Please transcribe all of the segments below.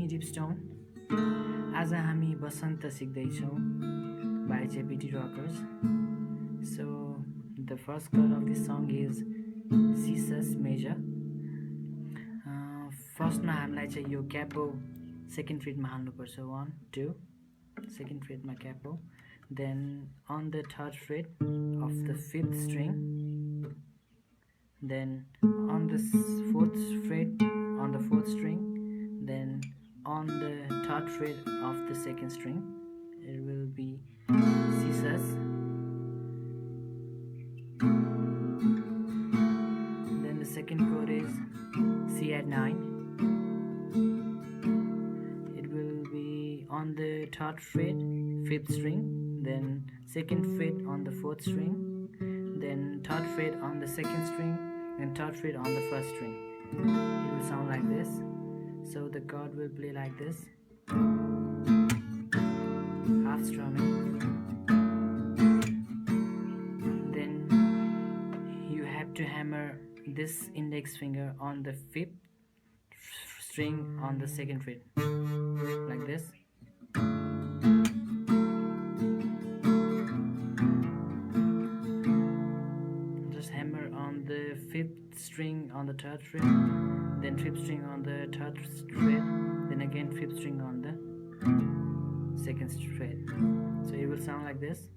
डिपस्टोन। आज हामी बसन्त सिक्दैछौँ by Rockerz. So the first chord of this song is C sus major. First मा हामीलाई चाहिँ यो क्यापो सेकेन्ड फ्रेटमा हाल्नुपर्छ 1 2 सेकेन्ड फ्रेटमा capo, then on the third fret of the fifth string, then on the fourth fret on the fourth string, then on the third fret of the second string it will be C sus, then the second chord is C at 9. It will be on the third fret fifth string, then second fret on the fourth string, then third fret on the second string, and third fret on the first string. It will sound like this. So the chord will play like this, half strumming. Then you have to hammer this index finger on the fifth string on the second fret, like this. Just hammer on the fifth string on the third fret, then fifth string on the third fret, then again fifth string on the second fret. So it will sound like this.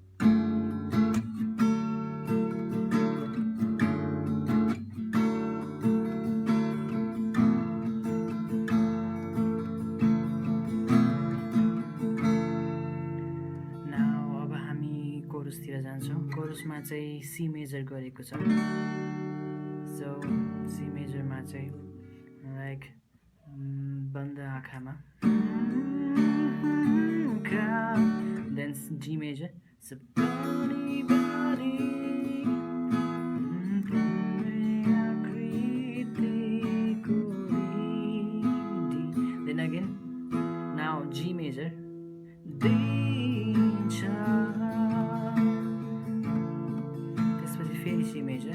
कोरसतिर जान्छौँ। कोरसमा चाहिँ सी major गरेको छ। सो सी मेजरमा चाहिँ like बन्द आँखामा, then G major, then again now G major, C major,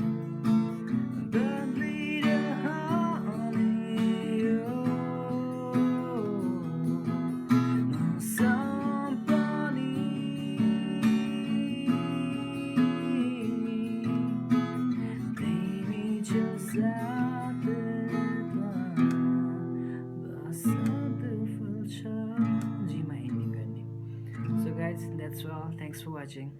So guys, that's all. Thanks for watching.